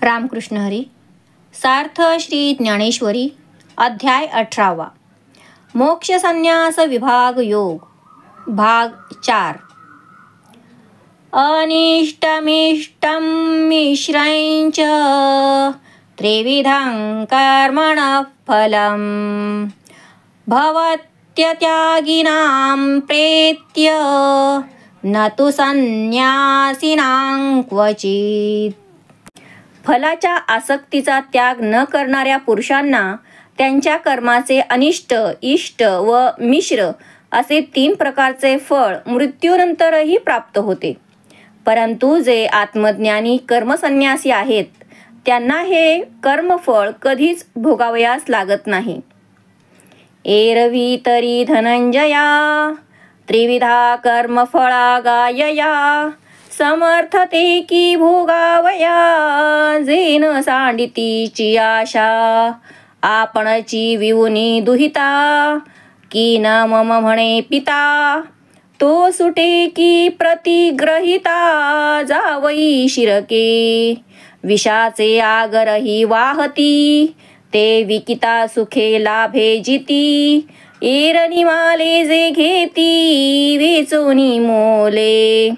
रामकृष्ण हरी. सार्थ श्री ज्ञानेश्वरी. अध्याय 18. मोक्ष संन्यास विभाग योग. भाग 4. अनिष्टमिष्टं मिश्रञ्च त्रिविधं कर्मणः फलं भवत्यत्यागिनां प्रेत्य न तु संन्यासिनां क्वचित्. फलाच्या आसक्तीचा त्याग न करणाऱ्या पुरुषांना त्यांच्या कर्माचे अनिष्ट, इष्ट व मिश्र असे 3 प्रकारचे फळ मृत्यूनंतरही प्राप्त होते. परंतु जे आत्मज्ञानी कर्मसन्यासी आहेत त्यांना हे कर्मफळ कधीच भोगावयास लागत नाही. एरवी तरी धनंजया त्रिविधा कर्मफळा गायया समर्थते की भोगावया जेन सांडितीची आशा आपणची विऊनी दुहिता की न मम म्हणे पिता तो सुटे की प्रतिग्रहिता जावई शिरके विषाचे आगरही वाहती ते विकिता सुखे लाभे जिती एरणी माले जे घेती वेचोनी मोले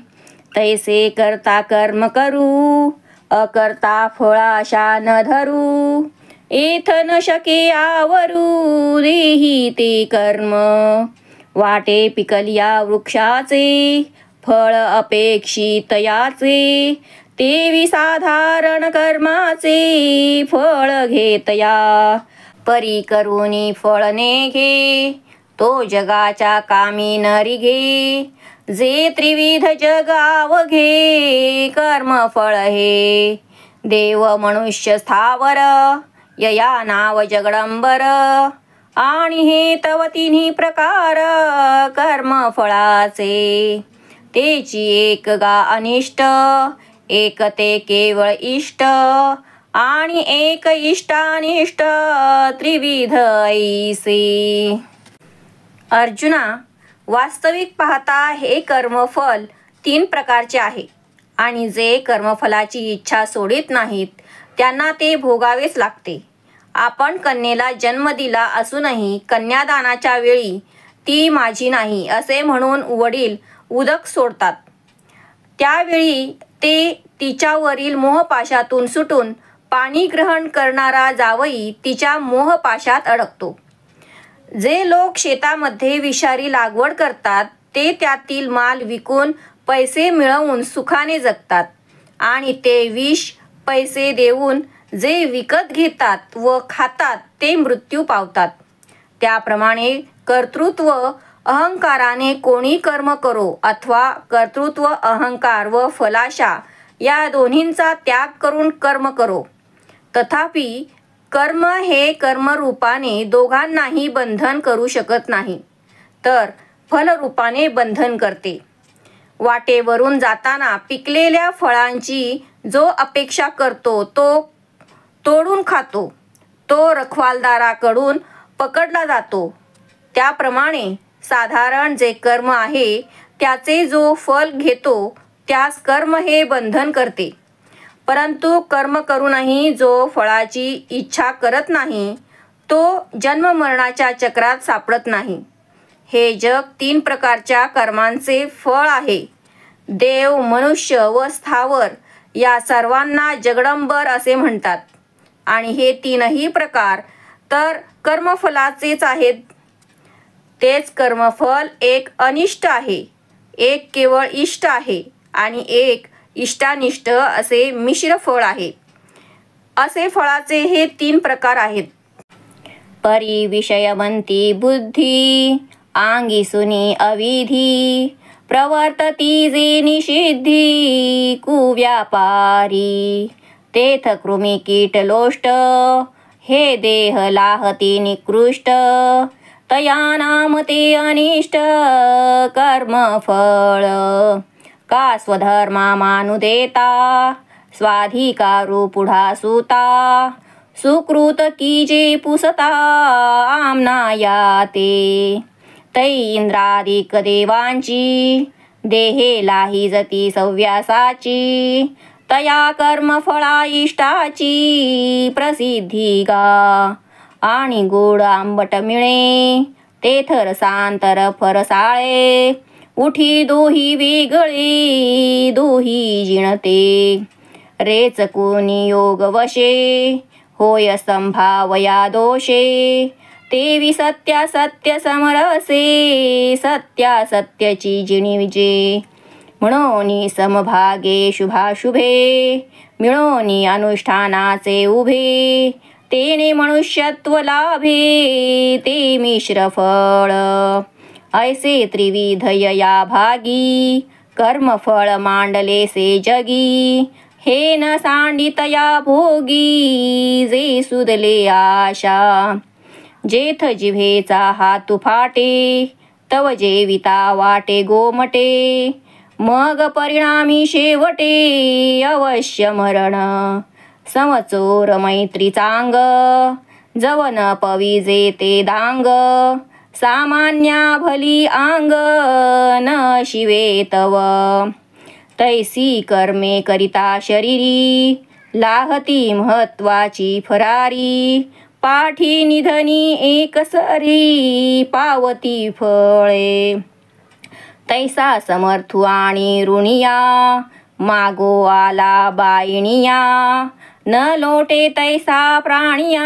तैसे करता कर्म करू अकर्ता फळाशा न धरू एथ न शके आवरू देही ते कर्म वाटे पिकलिया वृक्षाचे फळ अपेक्षितयाचे ते विसाधारण कर्माचे फळ घेतया परी करुनी फळ नेघे तो जगाच्या कामी नरी घे जे त्रिविध जगावघे कर्मफळ हे देव मनुष्य स्थावर यया नाव जगडंबर आणि हे तव 3 प्रकार कर्मफळाचे तेची एक गा अनिष्ट एक ते केवळ इष्ट आणि एक इष्टानिष्ट त्रिविध ऐसे. अर्जुना, वास्तविक पाहता हे कर्मफल 3 प्रकारचे आहे आणि जे कर्मफलाची इच्छा सोडित नाहीत त्यांना ते भोगावेच लागते. आपण कन्येला जन्म दिला असूनही कन्यादानाच्या वेळी ती माझी नाही असे म्हणून वडील उदक सोडतात. त्यावेळी ते तिच्यावरील मोहपाशातून सुटून पाणी ग्रहण करणारा जावई तिच्या मोहपाशात अडकतो. जे लोक शेतामध्ये विषारी लागवड करतात ते त्यातील माल विकून पैसे मिळवून सुखाने जगतात आणि ते विष पैसे देऊन जे विकत घेतात व खातात ते मृत्यू पावतात. त्याप्रमाणे कर्तृत्व अहंकाराने कोणी कर्म करो अथवा कर्तृत्व अहंकार व फलाशा या दोन्हींचा त्याग करून कर्म करो. तथापि कर्म हे कर्मरूपाने दोघांनाही बंधन करू शकत नाही तर फलरूपाने बंधन करते. वाटेवरून जाताना पिकलेल्या फळांची जो अपेक्षा करतो तो तोडून खातो तो रखवालदाराकडून पकडला जातो. त्याप्रमाणे साधारण जे कर्म आहे त्याचे जो फल घेतो त्यास कर्म हे बंधन करते. परंतु कर्म करूनही जो फळाची इच्छा करत नाही तो जन्ममरणाच्या चक्रात सापडत नाही. हे जग 3 प्रकारच्या कर्मांचे फळ आहे. देव, मनुष्य व स्थावर या सर्वांना जगडंबर असे म्हणतात आणि हे 3ही प्रकार तर कर्मफलाचेच आहेत. तेच कर्मफल एक अनिष्ट आहे, एक केवळ इष्ट आहे आणि एक इष्टानिष्ट असे मिश्र फळ आहे. असे फळाचे हे 3 प्रकार आहेत. परी विषयवंती बुद्धी आंगिसुनी अविधी प्रवर्तती जे निषिद्धी कुव्यापारी तेथ कृमी कीट लोष्ट हे देह लाहती निकृष्ट तया नाम ते अनिष्ट कर्मफळ का स्वधर्मा मानु देता स्वाधिकारू पुढा सुता सुकृत कीजे पुसता आमना ते तै इंद्रादिक देवांची देहे लाही जती सव्यासाची तया कर्मफळा इष्टाची प्रसिद्धी गा. आणि गोड आंबट मिळे तेथ रसांतर फरसाळे. उठी दोही वेगळे दोही जिणते. रेच कोणी योग वशे होय संभावया दोषे. तेवी सत्या सत्य समरसे सत्या सत्यची जिणी विजे. म्हणून समभागे शुभाशुभे मिळोनी अनुष्ठानाचे उभे. तेने मनुष्यत्व लाभे ते मिश्र फळ. ऐसे त्रिविधय या भागी कर्मफळ मांडलेसे जगी. हे न सांडितया भोगी जे सुदले आशा. जेथ जिव्हेचा हात फाटे तव जेविता वाटे गोमटे. मग परिणामी शेवटे अवश्य मरण. समचोर मैत्री चांग जवन पविजे ते दांग. सामान्या भली आंग न शिवे तव. तैसी कर्मे करिता शरीरी लाहती महत्वाची फरारी. पाठी निधनी एकसरी पावती फळे. तैसा समर्थू आणि ऋणिया मागो आला बाईणिया. न लोटे तैसा प्राणिया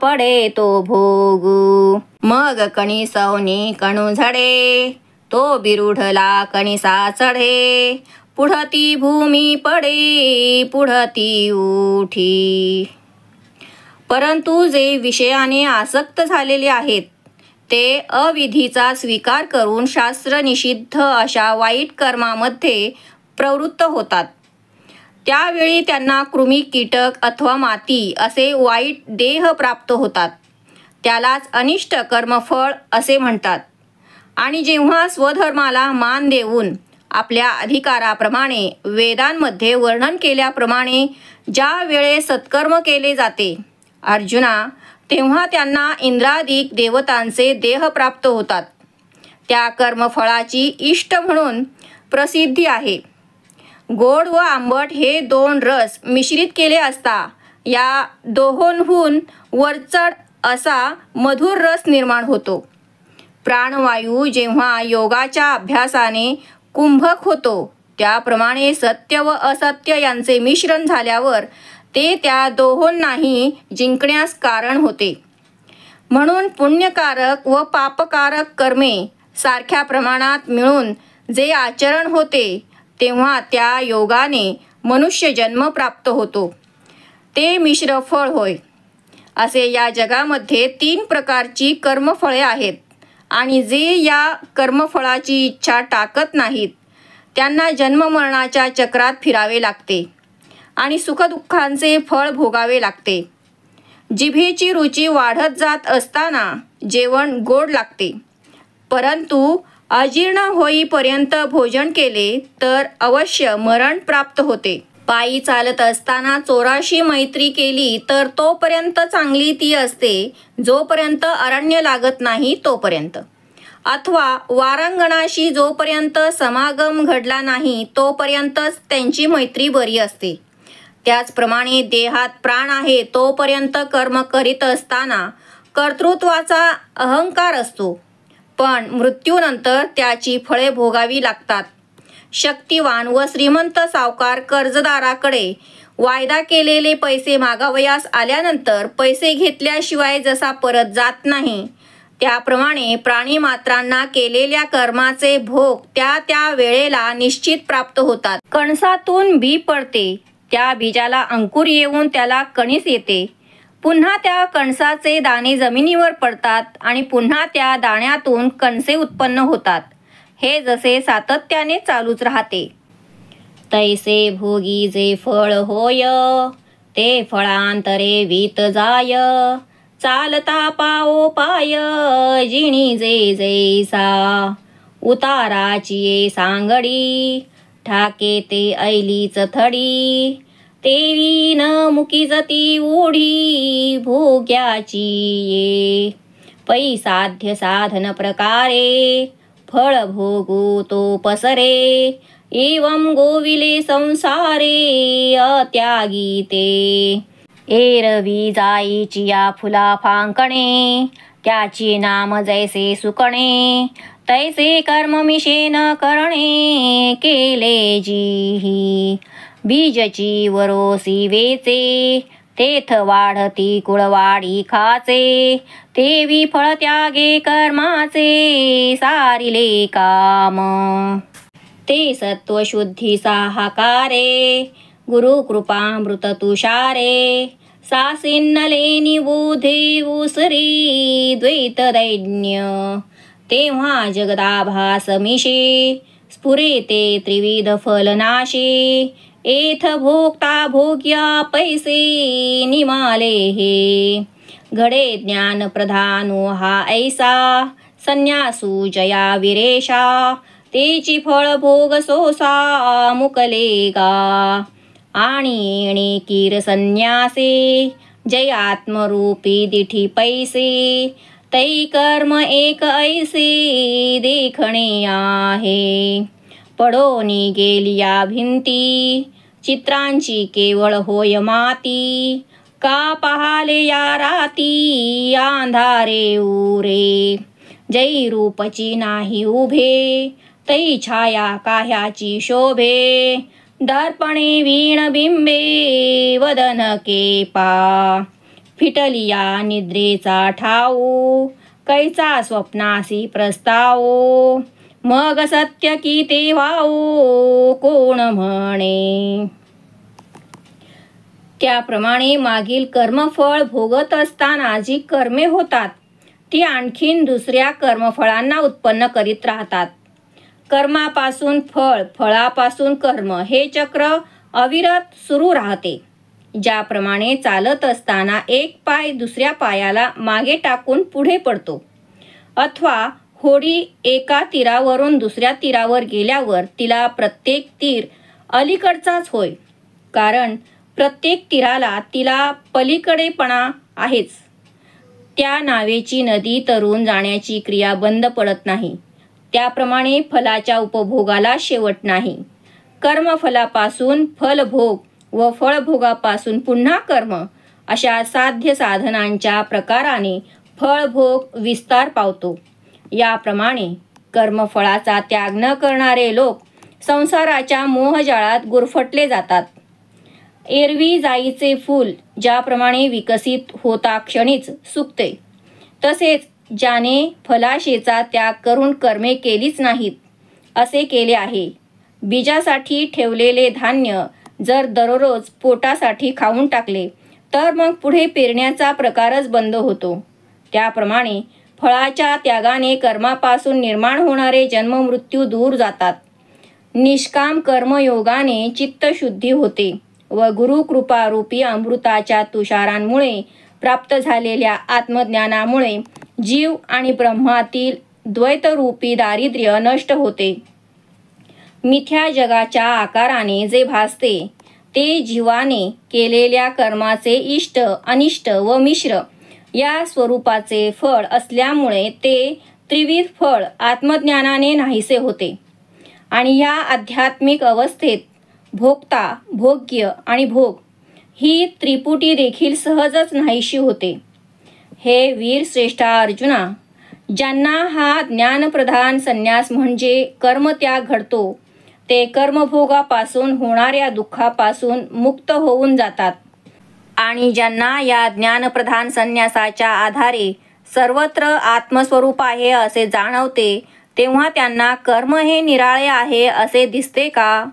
पडे तो भोगू. मग कणिसवनी कणू झडे तो बिरुढला कणिसा चढे. पुढती भूमी पडे पुढती उठी. परंतु जे विषयाने आसक्त झालेले आहेत ते अविधीचा स्वीकार करून शास्त्र निषिद्ध अशा वाईट कर्मामध्ये प्रवृत्त होतात. त्यावेळी त्यांना कृमी कीटक अथवा माती असे वाईट देह प्राप्त होतात. त्यालाच अनिष्ट कर्मफळ असे म्हणतात. आणि जेव्हा स्वधर्माला मान देऊन आपल्या अधिकाराप्रमाणे वेदांमध्ये वर्णन केल्याप्रमाणे ज्या वेळेस सत्कर्म केले जाते अर्जुना, तेव्हा त्यांना इंद्रादिक देवतांचे देह प्राप्त होतात. त्या कर्मफळाची इष्ट म्हणून प्रसिद्धी आहे. गोड व आंबट हे दोन रस मिश्रित केले असता या दोहोंहून वरचढ असा मधुर रस निर्माण होतो. प्राणवायू जेव्हा योगाच्या अभ्यासाने कुंभक होतो त्याप्रमाणे सत्य व असत्य यांचे मिश्रण झाल्यावर ते त्या दोहोंनाही जिंकण्यास कारण होते. म्हणून पुण्यकारक व पापकारक कर्मे सारख्या प्रमाणात मिळून जे आचरण होते तेव्हा त्या योगाने मनुष्य जन्म प्राप्त होतो. ते मिश्र फळ होय. असे या जगामध्ये 3 प्रकारची कर्मफळे आहेत आणि जे या कर्मफळाची इच्छा टाकत नाहीत त्यांना जन्ममरणाच्या चक्रात फिरावे लागते आणि सुखदुःखांचे फळ भोगावे लागते. जिभेची रुची वाढत जात असताना जेवण गोड लागते, परंतु अजीर्ण होईपर्यंत भोजन केले तर अवश्य मरण प्राप्त होते. पायी चालत असताना चोराशी मैत्री केली तर तोपर्यंत चांगली ती असते जोपर्यंत अरण्य लागत नाही तोपर्यंत. अथवा वारांगणाशी जोपर्यंत समागम घडला नाही तोपर्यंतच त्यांची मैत्री बरी असते. त्याचप्रमाणे देहात प्राण आहे तोपर्यंत कर्म करीत असताना कर्तृत्वाचा अहंकार असतो, पण मृत्यूनंतर त्याची फळे भोगावी लागतात. शक्तिवान व श्रीमंत सावकार कर्जदाराकडे वायदा केलेले पैसे मागावयास आल्यानंतर पैसे घेतल्याशिवाय जसा परत जात नाही त्याप्रमाणे प्राणीमात्रांना केलेल्या कर्माचे भोग त्या त्या वेळेला निश्चित प्राप्त होतात. कणसातून बी पडते, त्या बीजाला अंकुर येऊन त्याला कणीस येते. पुन्हा त्या कणसाचे दाणे जमिनीवर पडतात आणि पुन्हा त्या दाण्यातून कणसे उत्पन्न होतात. हे जसे सातत्याने चालूच राहते. तैसे भोगी जे फळ होय ते फळांतरे वीत जाय. चालता पाओ पाय जिणी जे जैसा. उताराची ये सांगडी ठाके ते ऐलीच थडी. तेवी न मुकी जती उडी भोग्याची ये. पै साध्य साधन प्रकारे फळ भोगू तो पसरे. एवं गोविले संसारे अत्यागी ते. एरवी जाईची या फुला फांकणे, त्याची नाम जैसे सुकणे. तैसे कर्म मिशेन करणे, केले जीही. बीजची वरोसी वेचे, तेथ वाढती कुळवाडी खाचे. तेवी फळ त्यागे कर्माचे, सारिले काम. ते सत्वशुद्धी साहाकारे, गुरुकृपामृत तुषारे. सासिन्नले निबुधे उसरी, द्वैत दैन्य. तेव्हा जगदाभास मिशे, स्फुरे ते त्रिविध फलनाशे. एथ भोगता भोग्या पैसे, निमाले हे. घडे ज्ञान प्रधानो हा ऐसा, संन्यासू जया विरेशा. तेची फळ भोग सोसा, मुकले गा. आणि येणे कीर संन्यासे, जय आत्मरूपी दिठी पैसे. तै कर्म एक ऐसे, देखणे आहे. पडोनी गेलिया भिंती, चित्रांची केवळ होय माती. का पाहाले या राती, अंधारे उरे. जै रूपची नाही उभे, तै छाया काह्याची शोभे. दर्पणे वीण बिंबे, वदन केपा. फिटलिया निद्रेचा ठाऊ, कैचा स्वप्नासी प्रस्तावो. मग सत्य की ते वाओ, कोण म्हणे. त्याप्रमाणे मागील कर्मफळ भोगत असताना जी कर्मे होतात ती आणखीन दुसऱ्या कर्मफळांना उत्पन्न करीत राहतात. कर्मापासून फळ, फळापासून कर्म, हे चक्र अविरत सुरू राहते. ज्याप्रमाणे चालत असताना एक पाय दुसऱ्या पायाला मागे टाकून पुढे पडतो, अथवा होडी एका तीरावरून दुसऱ्या तीरावर गेल्यावर तिला प्रत्येक तीर अलीकडचाच होय, कारण प्रत्येक तीराला तिला पलीकडेपणा आहेच. त्या नावेची नदी तरून जाण्याची क्रिया बंद पडत नाही, त्याप्रमाणे फलाच्या उपभोगाला शेवट नाही. कर्मफलापासून फलभोग व फळभोगापासून पुन्हा कर्म, अशा साध्य साधनांच्या प्रकाराने फळभोग विस्तार पावतो. याप्रमाणे कर्मफळाचा त्याग न करणारे लोक संसाराच्या मोहजाळात गुरफटले जातात. एरवी जाईचे फूल ज्याप्रमाणे विकसित होता क्षणीच सुकते, तसेच ज्याने फलाशेचा त्याग करून कर्मे केलीच नाहीत असे केले आहे. बीजासाठी ठेवलेले धान्य जर दररोज पोटासाठी खाऊन टाकले तर मग पुढे पेरण्याचा प्रकारच बंद होतो. त्याप्रमाणे फळाच्या त्यागाने कर्मापासून निर्माण होणारे जन्ममृत्यू दूर जातात. निष्काम कर्मयोगाने चित्तशुद्धी होते व गुरुकृपारूपी अमृताच्या तुषारांमुळे प्राप्त झालेल्या आत्मज्ञानामुळे जीव आणि ब्रह्मातील द्वैतरूपी दारिद्र्य नष्ट होते. मिथ्या जगाच्या आकाराने जे भासते ते जीवाने केलेल्या कर्माचे इष्ट, अनिष्ट व मिश्र या स्वरूपाचे फळ असल्यामुळे ते त्रिविध फळ आत्मज्ञानाने नाहीसे होते. आणि या आध्यात्मिक अवस्थेत भोक्ता, भोग्य आणि भोग ही त्रिपुटी देखील सहजच नाहीशी होते. हे वीरश्रेष्ठा अर्जुना, ज्यांना हा ज्ञानप्रधान संन्यास म्हणजे कर्मत्याग घडतो ते कर्मभोगापासून होणाऱ्या दुःखापासून मुक्त होऊन जातात. आणि ज्यांना या ज्ञानप्रधान संन्यासाच्या आधारे सर्वत्र आत्मस्वरूप आहे असे जाणवते, तेव्हा त्यांना कर्म हे निराळे आहे असे दिसते का?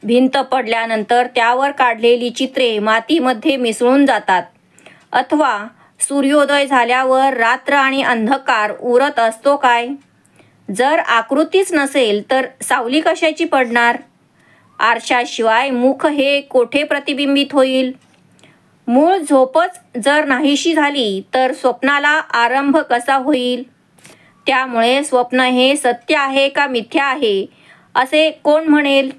भिंत पडल्यानंतर त्यावर काढलेली चित्रे मातीमध्ये मिसळून जातात, अथवा सूर्योदय झाल्यावर रात्र आणि अंधकार उरत असतो काय? जर आकृतीच नसेल तर सावली कशाची पडणार? आरशाशिवाय मुख हे कोठे प्रतिबिंबित होईल? मूळ झोपच जर नाहीशी झाली तर स्वप्नाला आरंभ कसा होईल? त्यामुळे स्वप्न हे सत्य आहे का मिथ्या आहे असे कोण म्हणेल?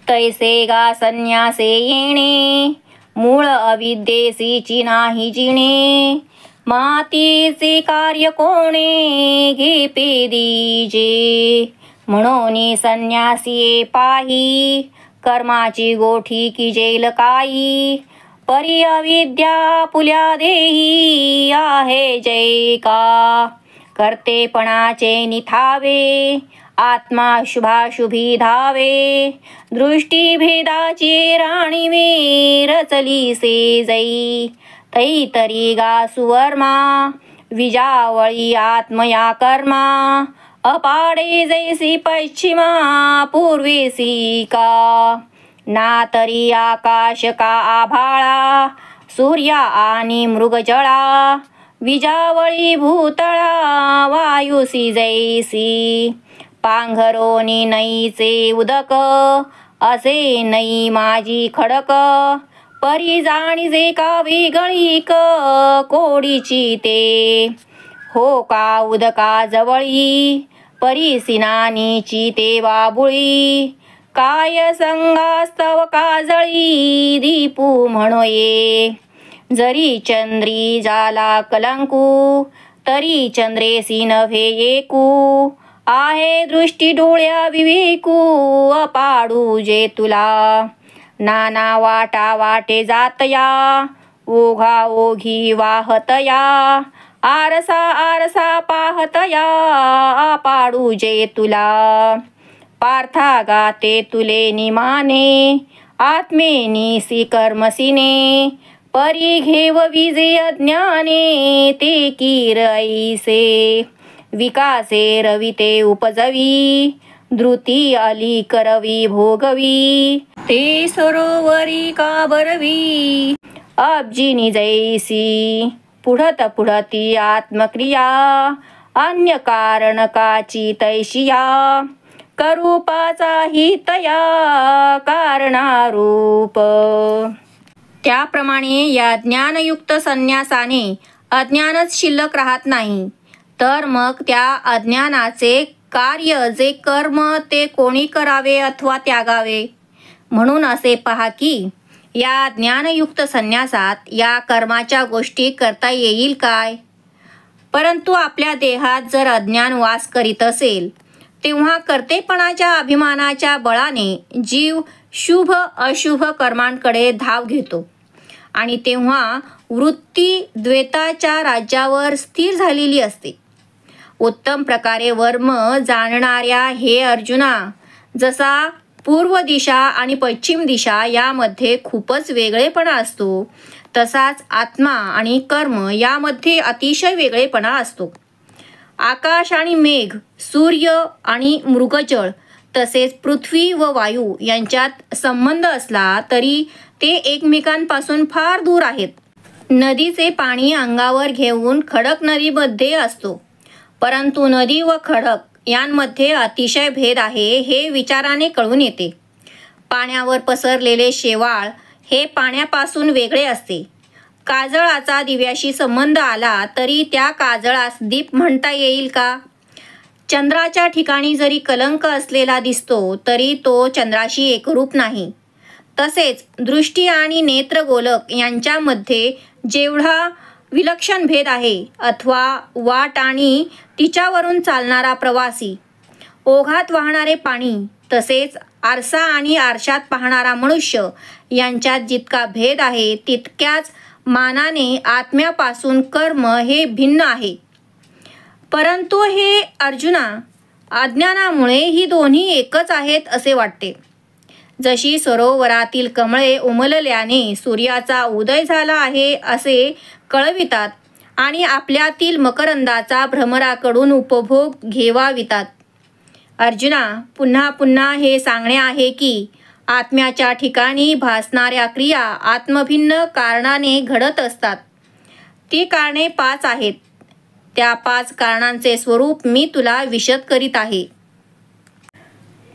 तैसे गा संन्यासे येणे, मूळ अविद्येसीची नाही जिणे. मातीचे कार्य कोणे, घे पेदीजे, म्हणून संन्यासी पाही कर्माची गोठी की जेल काही परी अविद्या पुल्या देही आहे जय का कर्तेपणाचे निथावे आत्मा शुभाशुभी धावे दृष्टी भेदाची राणी मे रचली से जई तै तरी गा सुवर्मा विजावळी आत्मया कर्मा अपाडे जैसी पश्चिमा पूर्वेसी का ना तरी आकाश का आभाळा सूर्या आणि मृगजळा विजावळी भूतळा वायुसी जैसी पांघरोनी नईचे उदक असे नई माझी खडक परी जाणीजे का वेगळीक कोडीची ते हो का उदका जवळी परी सिनानीची ते बाबुळी काय संगास्तव काजळी दीपू म्हणोये जरी चंद्री जाला कलंकू तरी चंद्रेसी नव्हे एकू आहे दृष्टी डोळ्या विवेकू अपाडू जे तुला नाना वाटा वाटे जातया ओघा ओघी वाहतया आरसा आरसा पाहतया पाडू जे तुला पार्था गाते तुले निमाने आत्मेनीसी कर्मसीने परी घेव विजे अज्ञाने ते कीर ऐसे विकासे रविते उपजवी धृती अली करवी भोगवी ते सरोवरी का बरवी अब्जिनी जैसी पुढत पुढती आत्मक्रिया अन्य कारण काची तैशिया करूपाचा हितया कारणारूप त्याप्रमाणे या ज्ञानयुक्त संन्यासाने अज्ञानच शिल्लक राहत नाही तर मग त्या अज्ञानाचे कार्य जे कर्म ते कोणी करावे अथवा त्यागावे म्हणून असे पहा की या ज्ञानयुक्त संन्यासात या कर्माच्या गोष्टी करता येईल काय परंतु आपल्या देहात जर अज्ञान वास करीत असेल तेव्हा कर्तेपणाच्या अभिमानाच्या बळाने जीव शुभ अशुभ कर्मांकडे धाव घेतो आणि तेव्हा वृत्ती द्वैताच्या राज्यावर स्थिर झालेली असते उत्तम प्रकारे वर्म जाणणाऱ्या हे अर्जुना जसा पूर्व दिशा आणि पश्चिम दिशा यामध्ये खूपच वेगळेपणा असतो तसाच आत्मा आणि कर्म यामध्ये अतिशय वेगळेपणा असतो आकाश आणि मेघ सूर्य आणि मृगजळ तसेच पृथ्वी व वायू यांच्यात संबंध असला तरी ते एकमेकांपासून फार दूर आहेत नदीचे पाणी अंगावर घेऊन खडक नदीमध्ये असतो परंतु नदी व खडक यांमध्ये अतिशय भेद आहे हे विचाराने कळून येते पाण्यावर पसरलेले शेवाळ हे पाण्यापासून वेगळे असते काजळाचा दिव्याशी संबंध आला तरी त्या काजळास दीप म्हणता येईल का चंद्राच्या ठिकाणी जरी कलंक असलेला दिसतो तरी तो चंद्राशी एकरूप नाही तसेच दृष्टी आणि नेत्रगोलक यांच्यामध्ये जेवढा विलक्षण भेद आहे अथवा वाट आणि तिच्यावरून चालणारा प्रवासी ओघात वाहणारे पाणी तसेच आरसा आणि आरशात पाहणारा मनुष्य यांच्यात जितका भेद आहे तितक्याच मानाने आत्म्यापासून कर्म हे भिन्न आहे परंतु हे अर्जुना अज्ञानामुळे ही दोन्ही एकच आहेत असे वाटते जशी सरोवरातील कमळे उमलल्याने सूर्याचा उदय झाला आहे असे कळवितात आणि आपल्यातील मकरंदाचा भ्रमराकडून उपभोग घेवावितात अर्जुना पुन्हा पुन्हा हे सांगणे आहे की आत्म्याच्या ठिकाणी भासणाऱ्या क्रिया आत्मभिन्न कारणाने घडत असतात ती कारणे 5 आहेत त्या 5 कारणांचे स्वरूप मी तुला विशद करीत आहे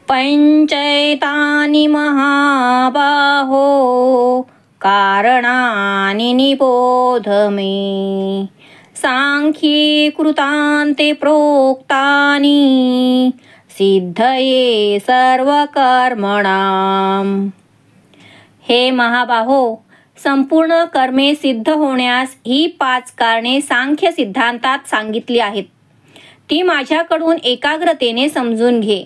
पंचैतानि महाबाहो कारणानि निबोध मे सांख्ये कृतान्ते प्रोक्तानि सिद्धये सर्वकर्मणाम हे महाबाहो संपूर्ण कर्मे सिद्ध होण्यास ही 5 कारणे सांख्य सिद्धांतात सांगितली आहेत ती माझ्याकडून एकाग्रतेने समजून घे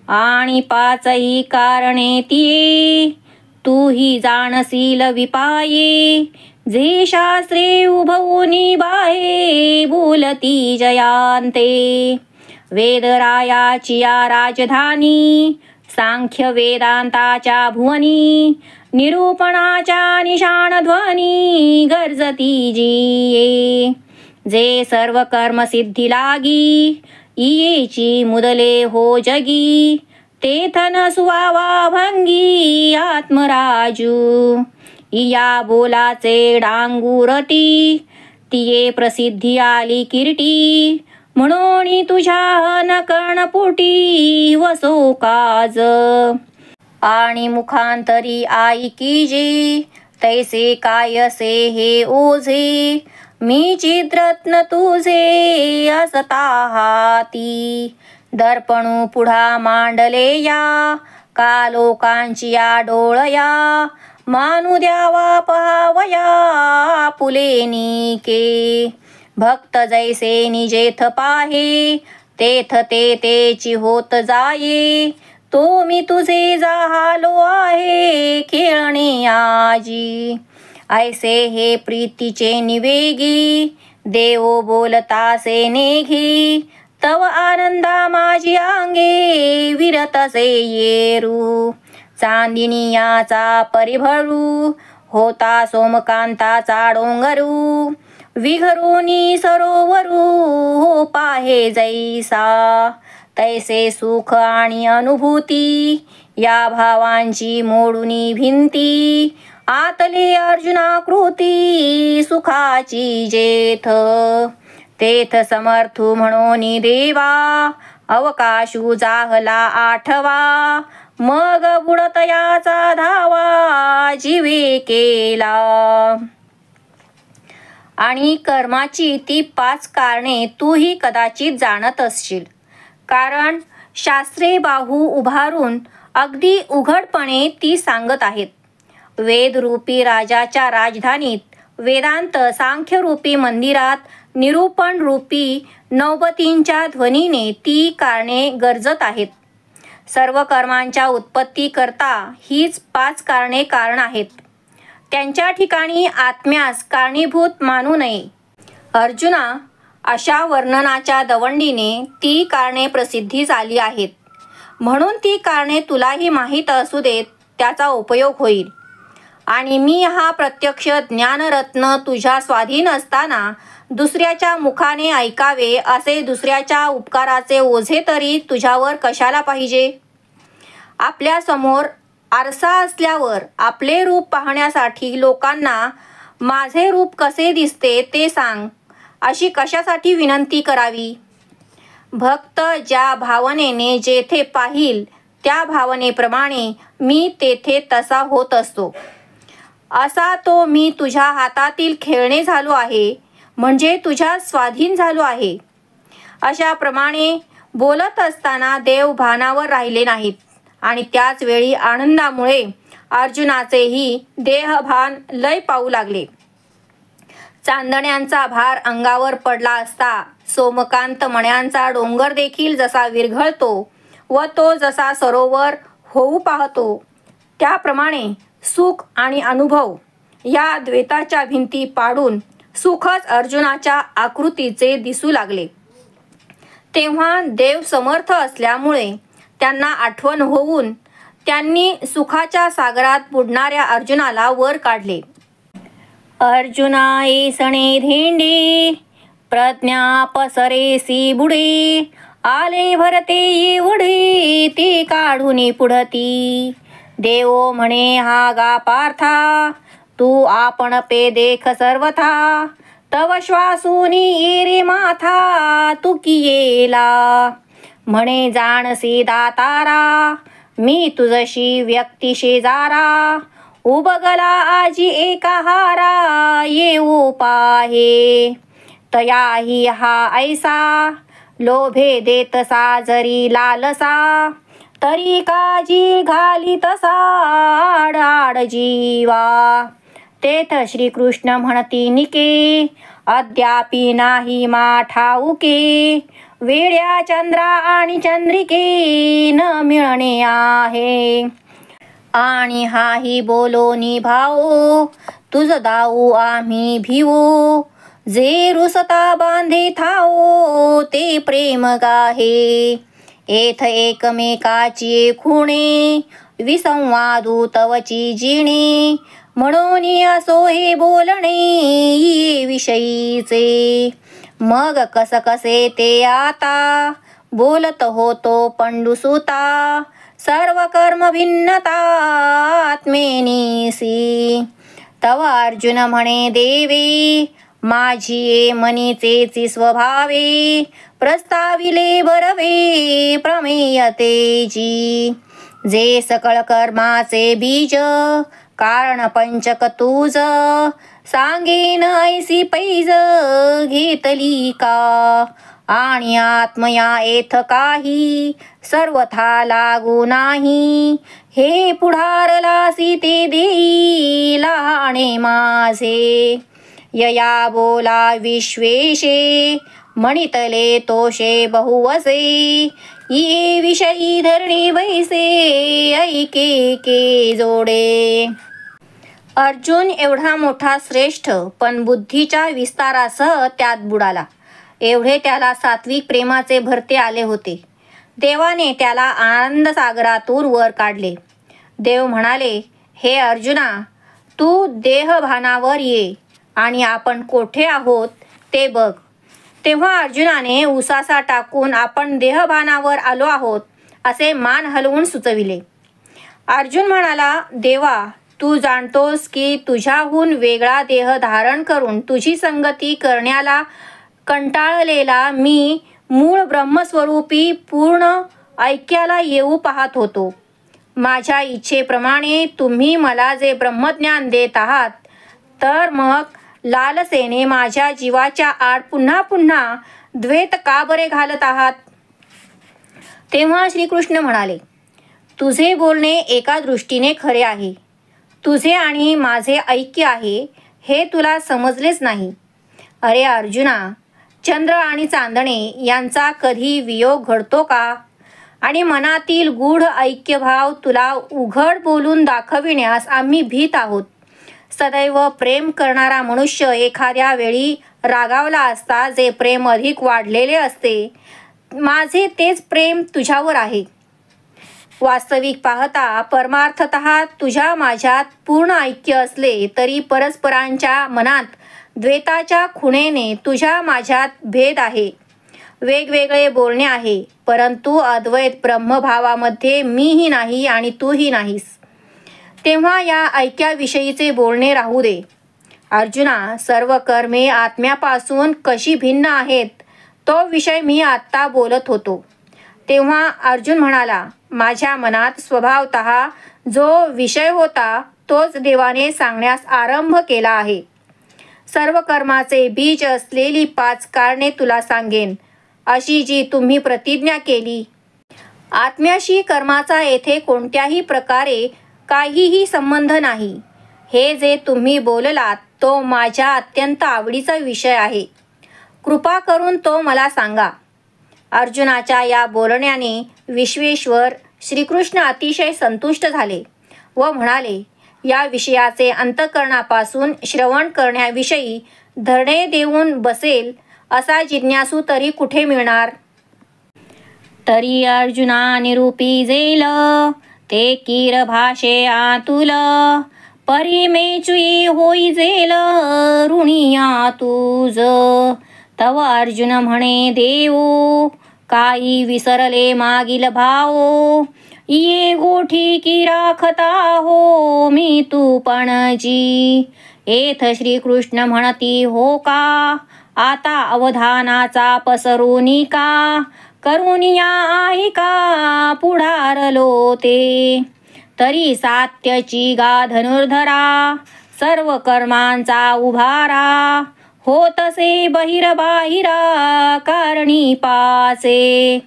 आणि पाचही कारणे तिये, तूही जाणसील विपाये. जे शास्त्रे उभवुनी बाहे, बोलती जयांते. वेदरायाचिया राजधानी, सांख्य वेदांताच्या भुवनी. निरूपणाच्या निशाणध्वनी, गर्जती जिये. जे सर्व कर्म सिद्धी लागी, इयेची मुदले हो जगी. तेथ न सुवावा भंगी, आत्मराजू. इया बोलाचे डांगुरती, तिये प्रसिद्धी आली किरीटी. म्हणून तुझ्या न कर्णपुटी, वसो काज. आणि मुखांतरी ऐकिजे, तैसे कायसे हे ओझे. मी चिद्रत्न तुझे असता हाती. दर्पणू पुढा मांडले या, का लोकांची या डोळया. मानू द्यावा पहावया, पुले निके. भक्त जैसे निजेथ पाहे, तेथ ते तेची होत जाये. तो मी तुझे जाहालो आहे, खेळणे आजी. ऐसे हे प्रीतीचे निवेगी, देव बोलतासे नेघी. तव आनंदा माझी अंगे, विरतसे येरू. चांदिनियाचा परिभरू, होता सोमकांताचा डोंगरू. विघरोनी सरोवरू, हो पाहे जैसा. तैसे सुख आणि अनुभूती, या भावांची मोडुनी भिंती. आतले अर्जुना कृती, सुखाची जेथ. तेथ समर्थू म्हणून देवा, अवकाशू जाहला आठवा. मग बुडतयाचा धावा, जीवे केला. आणि कर्माची ती 5 कारणे तूही कदाचित जाणत असशील. कारण शास्त्रे बाहू उभारून अगदी उघडपणे ती सांगत आहेत. वेदरूपी राजाच्या राजधानीत, वेदांत सांख्यरूपी मंदिरात, निरूपण रूपी नौबतींच्या ध्वनीने ती कारणे गरजत आहेत. सर्व कर्मांच्या उत्पत्ती करता हीच 5 कारणे कारण आहेत. त्यांच्या ठिकाणी आत्म्यास कारणीभूत मानू नये. अर्जुना, अशा वर्णनाच्या दवंडीने ती कारणे प्रसिद्धी झाली आहेत. म्हणून ती कारणे तुलाही माहीत असू देत, त्याचा उपयोग होईल. आणि मी हा प्रत्यक्ष ज्ञानरत्न तुझ्या स्वाधीन असताना दुसऱ्याच्या मुखाने ऐकावे, असे दुसऱ्याच्या उपकाराचे ओझे तरी तुझ्यावर कशाला पाहिजे? आपल्या समोर आरसा असल्यावर आपले रूप पाहण्यासाठी लोकांना माझे रूप कसे दिसते ते सांग, अशी कशासाठी विनंती करावी? भक्त ज्या भावनेने जेथे पाहिल त्या भावनेप्रमाणे मी तेथे तसा होत असतो. असा तो मी तुझ्या हातातील खेळणे झालो आहे, म्हणजे तुझ्या स्वाधीन झालो आहे. अशाप्रमाणे बोलत असताना देव भानावर राहिले नाहीत. आणि त्याच वेळी आनंदामुळे अर्जुनाचेही देहभान लय पाहू लागले. चांदण्यांचा भार अंगावर पडला असता सोमकांत मण्यांचा डोंगर देखील जसा विरघळतो व तो जसा सरोवर होऊ पाहतो, त्याप्रमाणे सुख आणि अनुभव या द्वैताच्या भिंती पाडून सुखच अर्जुनाच्या आकृतीचे दिसू लागले. तेव्हा देव समर्थ असल्यामुळे त्यांना आठवण होऊन त्यांनी सुखाच्या सागरात बुडणाऱ्या अर्जुनाला वर काढले. अर्जुना ऐसणे धेंडे, प्रज्ञा पसरेसी बुडे. आले भरते एवढे, ते काढूनी पुढती. देवो म्हणे हा गा पार्था, तू आपण पे देख सर्वथा. तव श्वासूनी ये रे माथा, तू कियेला. म्हणे जाणसी दातारा, मी तुझशी व्यक्ती शेजारा. उबगला आजी एका हारा, येऊ पाहे. तयाही हा ऐसा, लोभे देतसा जरी लालसा. तरी काजी घाली तसा, आड जीवा. तेथ श्रीकृष्ण म्हणती निके, अद्यापि नाही मा ठाऊके. वेड्या चंद्रा आणि चंद्रिके न मिळणे आहे. आणि हाही बोलोनी भाओ तुझ दाऊ आम्ही भिवो. जे रुसता बांधे थाओ ते प्रेम गाहे. एथ एकमेकाची खुणे विसंवादू तवची जिणे. म्हणून असो हे बोलणे ये विषयीचे. मग कस कसे ते आता बोलत होतो पंडुसुता. सर्व कर्म भिन्नता आत्मेनीसी. तव अर्जुन म्हणे देवे माझी ये मनीचेची स्वभावे. प्रस्ताविले बरवे प्रमेयतेची. जे सकळ कर्माचे बीज कारण पंचक तुझ. सांगेन ऐसी पैज घेतली का. आणि आत्मया येथ काही सर्वथा लागू नाही. हे पुढारलासी ते देई लहाणे माझे. यया बोला विश्वेशे म्हणितले तोषे बहुवसे. ये विषयी धरणी वैसे ऐके के जोडे. अर्जुन एवढा मोठा श्रेष्ठ पण बुद्धीच्या विस्तारासह त्यात बुडाला. एवढे त्याला सात्विक प्रेमाचे भरते आले होते. देवाने त्याला आनंद सागरातून वर काढले. देव म्हणाले, हे अर्जुना तू देहभानावर ये आणि आपण कोठे आहोत ते बघ. तेव्हा अर्जुनाने उसासा टाकून आपण देहभानावर आलो आहोत असे मान हलवून सुचविले. अर्जुन म्हणाला, देवा तू जाणतोस की तुझ्याहून वेगळा देह धारण करून तुझी संगती करण्याला कंटाळलेला मी मूळ ब्रह्मस्वरूपी पूर्ण ऐक्याला येऊ पाहत होतो. माझ्या इच्छेप्रमाणे तुम्ही मला जे ब्रह्मज्ञान देत आहात तर मग लालसेने माझ्या जीवाच्या आड पुन्हा पुन्हा द्वैत का बरे घालत आहात. तेव्हा श्रीकृष्ण म्हणाले, तुझे बोलणे एका दृष्टीने खरे आहे. तुझे आणि माझे ऐक्य आहे हे तुला समजलेच नाही. अरे अर्जुना, चंद्र आणि चांदणे यांचा कधी वियोग घडतो का. आणि मनातील गूढ ऐक्यभाव तुला उघड बोलून दाखविण्यास आम्ही भीत आहोत. सदैव प्रेम करणारा मनुष्य एखाद्या वेळी रागावला असता जे प्रेम अधिक वाढलेले असते. माझे तेच प्रेम तुझ्यावर आहे. वास्तविक पाहता परमार्थतः तुझ्या माझ्यात पूर्ण ऐक्य असले तरी परस्परांच्या मनात द्वैताच्या खुणेने तुझ्या माझ्यात भेद आहे. वेगवेगळे बोलणे आहे, परंतु अद्वैत ब्रह्मभावामध्ये मीही नाही आणि तूही नाहीस. तेव्हा या ऐक्याविषयीचे बोलणे राहू दे. अर्जुना, सर्व कर्मे आत्म्यापासून कशी भिन्न आहेत तो विषय मी आत्ता बोलत होतो. तेव्हा अर्जुन म्हणाला, माझ्या मनात स्वभावतः जो विषय होता तोच देवाने सांगण्यास आरंभ केला आहे. सर्व कर्माचे बीज असलेली 5 कारणे तुला सांगेन, अशी जी तुम्ही प्रतिज्ञा केली. आत्म्याशी कर्माचा येथे कोणत्याही प्रकारे काहीही संबंध नाही. हे जे तुम्ही बोललात तो माझ्या अत्यंत आवडीचा विषय आहे. कृपा करून तो मला सांगा. अर्जुनाच्या या बोलण्याने विश्वेश्वर श्रीकृष्ण अतिशय संतुष्ट झाले व म्हणाले, या विषयाचे अंतःकरणापासून श्रवण करण्याविषयी धरणे देऊन बसेल असा जिज्ञासू तरी कुठे मिळणार. तरी अर्जुना निरूपी जेल ते कीर भाषे आतुल. परिमेचुई होई जेल ऋणिया तुझ. तव अर्जुन म्हणे देवो काही विसरले मागील भाओ. ये गोठी की राखता हो मी तू पणजी. येथ श्रीकृष्ण म्हणती हो का आता अवधानाचा पसरुनी का. करुनिया आहे का पुढारलो ते. तरी सात्यची गा धनुर्धरा सर्व कर्मांचा उभारा. होतसे बहिरबाहिरा कारणी पासे.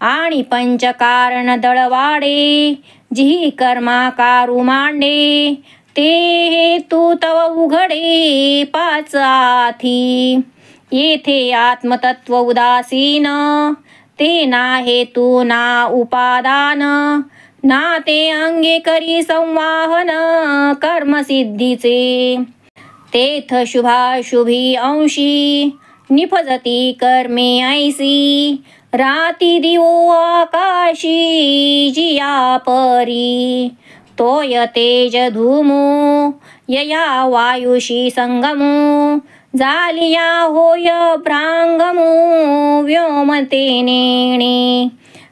आणि पंचकारण दळवाडे जी कर्मा कारू मांडे. ते तू तव उघडे 5 आथी. येथे आत्मतत्व उदासीन, ते ना हेतू ना उपादान, ना ते अंगे करी संवाहन कर्मसिद्धीचे. तेथ शुभाशुभी अंशी, निपजती कर्मे ऐसी, राती दिवो आकाशी जिया परी. तोय तेज धूमो यया वायुशी संगमो, झालिया होय भ्रांगमो व्योमते नेणे.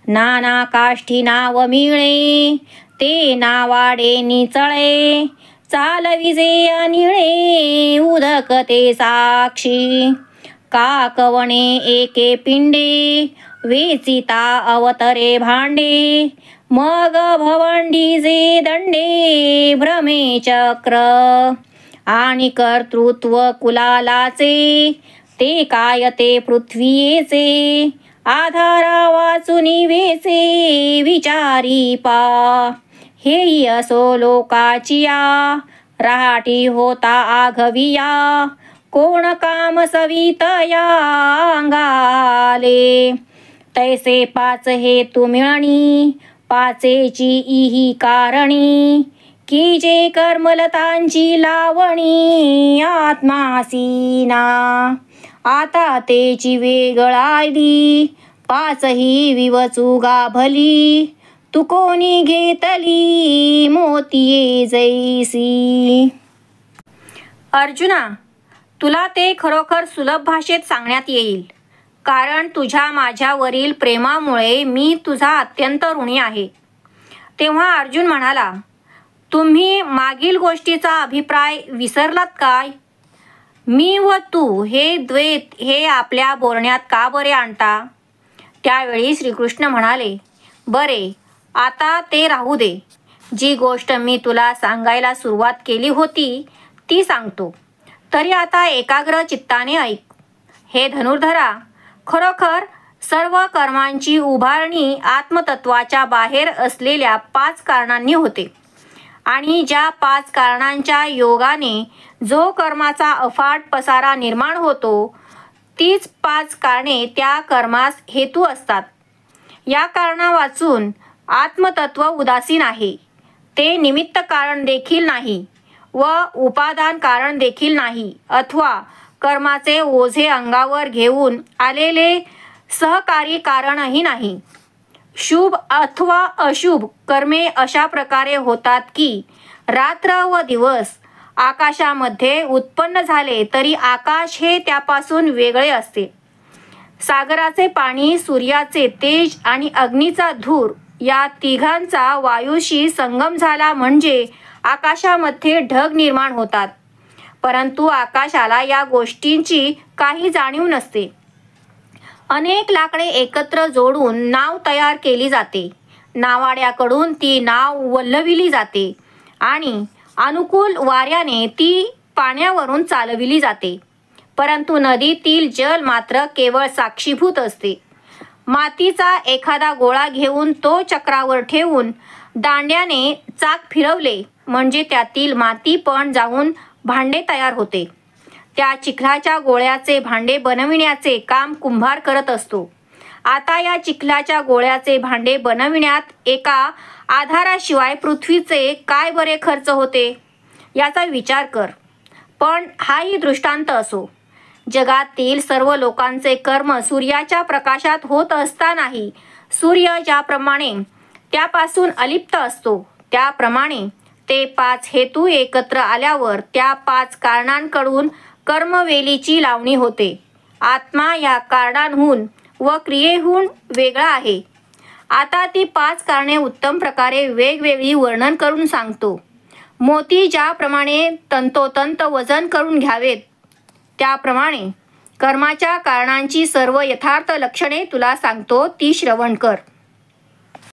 नाना काष्ठी नाव मिळे, ते नावाडे निचळे, चालविजे अनिळे उदकते साक्षी. काकवणे एके पिंडे, वेचिता अवतरे भांडे, मग भवंडीजे दंडे भ्रमे चक्र. आणि कर्तृत्व कुलालाचे, ते काय ते पृथ्वीचे, आधारा वाचुनी वेचे विचारी पा. हेही असो लोकाचिया, रहाटी होता आघविया, कोण काम सवितया अंगाले. तैसे पाच हेतू मिळणी, पाचेची इही कारणी, की जे कर्मलतांची लावणी आत्मासीना. आता तेची वेगळाली, पाचही विवचुगा भली, तू कोणी घेतली मोतिये जैसी. अर्जुना, तुला ते खरोखर सुलभ भाषेत सांगण्यात येईल, कारण तुझ्या माझ्यावरील प्रेमामुळे मी तुझा अत्यंत ऋणी आहे. तेव्हा अर्जुन म्हणाला, तुम्ही मागील गोष्टीचा अभिप्राय विसरलात काय? मी व तू हे द्वैत हे आपल्या बोलण्यात का बरे आणता? त्यावेळी श्रीकृष्ण म्हणाले, बरे, आता ते राहू दे. जी गोष्ट मी तुला सांगायला सुरुवात केली होती ती सांगतो. तरी आता एकाग्र चित्ताने ऐक. हे धनुर्धरा, खरोखर सर्व कर्मांची उभारणी आत्मतत्वाच्या बाहेर असलेल्या 5 कारणांनी होते. आणि ज्या 5 कारणांच्या योगाने जो कर्माचा अफाट पसारा निर्माण होतो, तीच 5 कारणे त्या कर्मास हेतू असतात. या कारणां वाचून आत्मतत्व उदासीन आहे. ते निमित्त कारण देखील नाही व उपादान कारण देखील नाही, अथवा कर्माचे ओझे अंगावर घेऊन आलेले सहकारी कारणही नाही. शुभ अथवा अशुभ कर्मे अशा प्रकारे होतात की रात्र व दिवस आकाशामध्ये उत्पन्न झाले तरी आकाश हे त्यापासून वेगळे असते. सागराचे पाणी, सूर्याचे तेज आणि अग्नीचा धूर या तिघांचा वायूशी संगम झाला म्हणजे आकाशामध्ये ढग निर्माण होतात. परंतु आकाशाला या गोष्टींची काही जाणीव नसते. अनेक लाकडे एकत्र जोडून नाव तयार केली जाते. नावाड्याकडून ती नाव वल्हविली जाते आणि अनुकूल वाऱ्याने ती पाण्यावरून चालविली जाते. परंतु नदीतील जल मात्र केवळ साक्षीभूत असते. मातीचा एखादा गोळा घेऊन तो चक्रावर ठेवून दांड्याने चाक फिरवले म्हणजे त्यातील माती पण जाऊन भांडे तयार होते. त्या चिखलाच्या गोळ्याचे भांडे बनविण्याचे काम कुंभार करत असतो. आता या चिखलाच्या गोळ्याचे भांडे बनविण्यात एका आधाराशिवाय पृथ्वीचे काय बरे खर्च होते याचा विचार कर. पण हाही दृष्टांत असो. जगातील सर्व लोकांचे कर्म सूर्याच्या प्रकाशात होत असतानाही सूर्य ज्याप्रमाणे त्यापासून अलिप्त असतो, त्याप्रमाणे ते 5 हेतू एकत्र आल्यावर त्या 5 कारणांकडून कर्मवेलीची लावणी होते. आत्मा या कारणांहून व क्रियेहून वेगळा आहे. आता ती 5 कारणे उत्तम प्रकारे वेगवेगळी वर्णन करून सांगतो. मोती ज्याप्रमाणे तंतोतंत वजन करून घ्यावेत, त्याप्रमाणे कर्माच्या कारणांची सर्व यथार्थ लक्षणे तुला सांगतो, ती श्रवण कर.